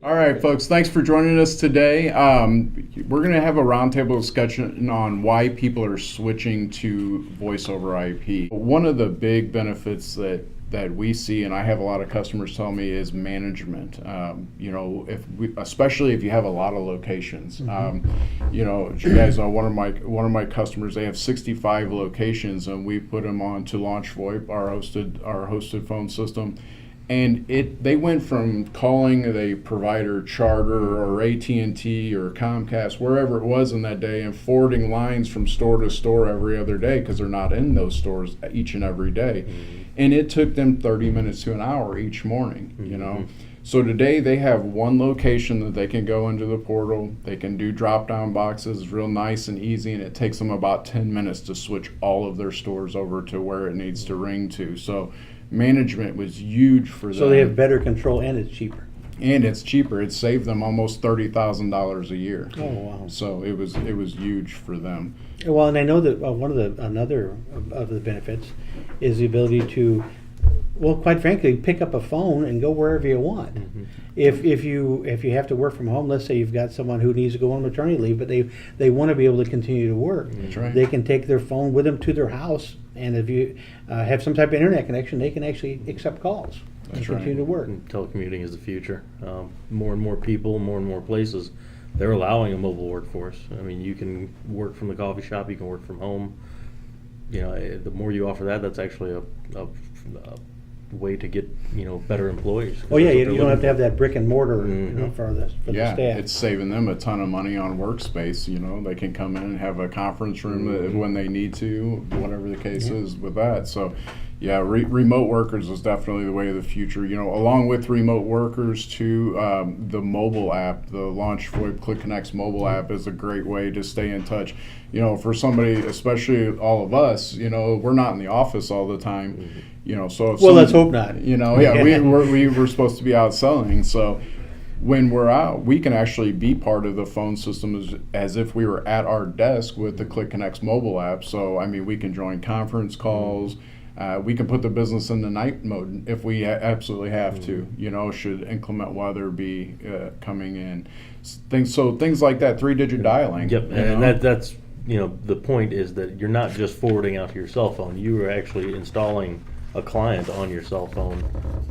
All right, folks, thanks for joining us today. We're going to have a roundtable discussion on why people are switching to voice over IP. One of the big benefits that we see, and I have a lot of customers tell me, is management. Especially if you have a lot of locations. As you guys know, one of my customers, they have 65 locations, and we put them on to launch VoIP, our hosted phone system. And they went from calling the provider, Charter or AT&T or Comcast, wherever it was in that day, and forwarding lines from store to store every other day because they're not in those stores each and every day. And it took them 30 minutes to an hour each morning, So today they have one location that they can go into the portal. They can do drop-down boxes real nice and easy, and it takes them about 10 minutes to switch all of their stores over to where it needs to ring to. So management was huge for them. So they have better control, and it's cheaper. And it's cheaper. It saved them almost $30,000 a year. Oh wow! So it was huge for them. Well, and I know that another of the benefits is the ability to, well, quite frankly, pick up a phone and go wherever you want. If you have to work from home, let's say you've got someone who needs to go on maternity leave, but they want to be able to continue to work. That's right. They can take their phone with them to their house, and if you have some type of internet connection, they can actually accept calls and continue to work. Telecommuting is the future. More and more people, more and more places, they're allowing a mobile workforce. I mean, you can work from the coffee shop, you can work from home. The more you offer that, that's actually a way to get better employees. Oh yeah, you don't have to have that brick and mortar for the staff. It's saving them a ton of money on workspace. They can come in and have a conference room when they need to, whatever the case is with that. So yeah, remote workers is definitely the way of the future. Along with remote workers too, the mobile app, the Launch VoIP Click Connect's mobile app is a great way to stay in touch. For somebody, especially all of us, we're not in the office all the time. So if let's hope not. We're supposed to be out selling. So when we're out, we can actually be part of the phone system as if we were at our desk with the Click Connect's mobile app. So we can join conference calls. We can put the business in the night mode if we absolutely have to. Should inclement weather be coming in, things like that. 3-digit dialing. Yep, and that's the point is that you're not just forwarding out to your cell phone. You are actually installing a client on your cell phone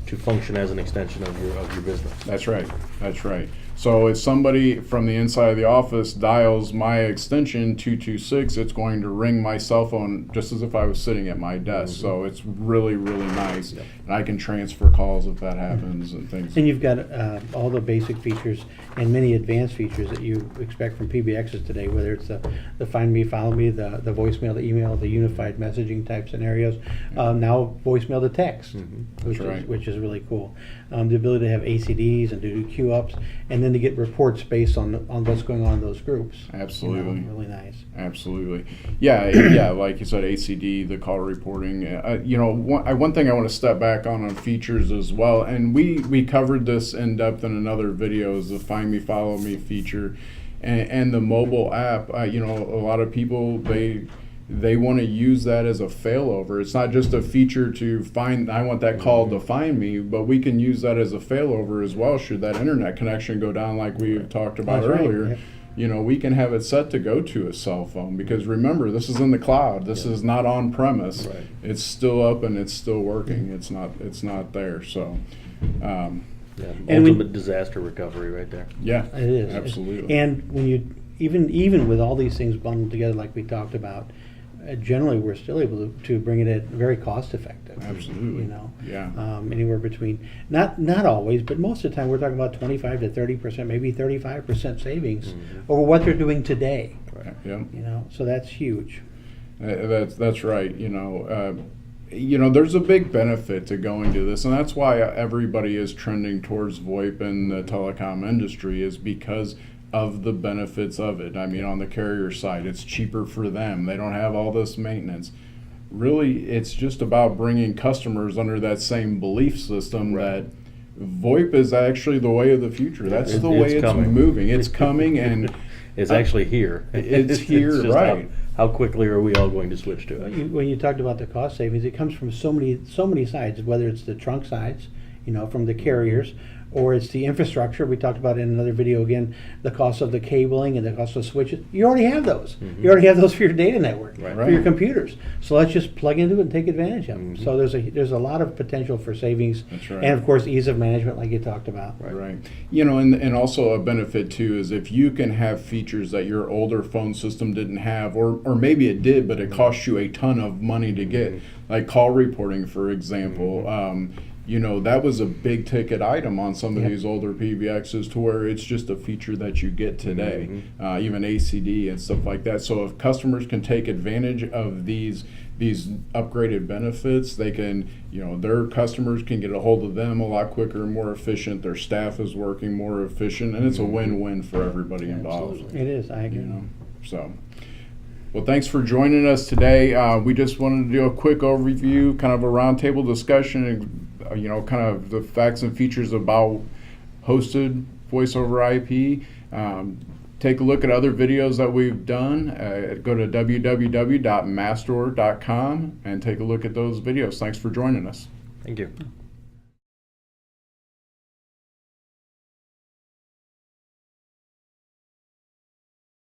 to function as an extension of your business. That's right. So if somebody from the inside of the office dials my extension 226, it's going to ring my cell phone just as if I was sitting at my desk. So it's really, really nice. Yep. And I can transfer calls if that happens and things. And you've got all the basic features and many advanced features that you expect from PBXs today, whether it's the Find Me, Follow Me, the voicemail to email, the unified messaging type scenarios, now voicemail to text, which is really cool. The ability to have ACDs and to do queue ups, and then to get reports based on what's going on in those groups. Absolutely. Really nice. Absolutely. Yeah, like you said, ACD, the call reporting. One thing I want to step back on features as well, and we covered this in depth in another video, is the Find Me, Follow Me feature. And the mobile app, a lot of people, they want to use that as a failover. It's not just a feature to find, I want that call to find me, but we can use that as a failover as well should that internet connection go down like we talked about earlier. Right. Yeah. We can have it set to go to a cell phone because remember, this is in the cloud. This is not on premise. Right. It's still up and it's still working. It's not there. So ultimate disaster recovery right there. Yeah, it is. Absolutely. And when you even with all these things bundled together like we talked about, generally we're still able to bring it at very cost effective. Absolutely. Anywhere between not always, but most of the time we're talking about 25 to 30%, maybe 35% savings over what they're doing today. Right. Yeah. So that's huge. That's right. There's a big benefit to going to this, and that's why everybody is trending towards VoIP in the telecom industry, is because of the benefits of it. On the carrier side, it's cheaper for them. They don't have all this maintenance. Really, it's just about bringing customers under that same belief system that VoIP is actually the way of the way it's moving. It's coming, and it's actually here. It's here, right? How quickly are we all going to switch to it? When you talked about the cost savings, it comes from so many sides, whether it's the trunk sides, from the carriers, or it's the infrastructure. We talked about in another video again, the cost of the cabling and the cost of switches. You already have those. Mhm. You already have those for your data network, Right. for your Right. computers. So let's just plug into it and take advantage of them. Mhm. So there's a lot of potential for savings. That's right. And of course, ease of management like you talked about. Right. You know, and also a benefit too is if you can have features that your older phone system didn't have, or maybe it did, but it cost you a ton of money to get, like call reporting, for example. You know, that was a big ticket item on some of Yep. these older PBXs to where it's just a feature that you get today, even ACD and stuff like that. So if customers can take advantage of these upgraded benefits, they can, you know, their customers can get a hold of them a lot quicker and more efficient. Their staff is working more efficient, and it's a win-win for everybody involved. It is, I agree. You know, so. Well, thanks for joining us today. We just wanted to do a quick overview, kind of a roundtable discussion, and you know, kind of the facts and features about hosted voice over IP. Take a look at other videos that we've done. Go to www.mastor.com and take a look at those videos. Thanks for joining us. Thank you.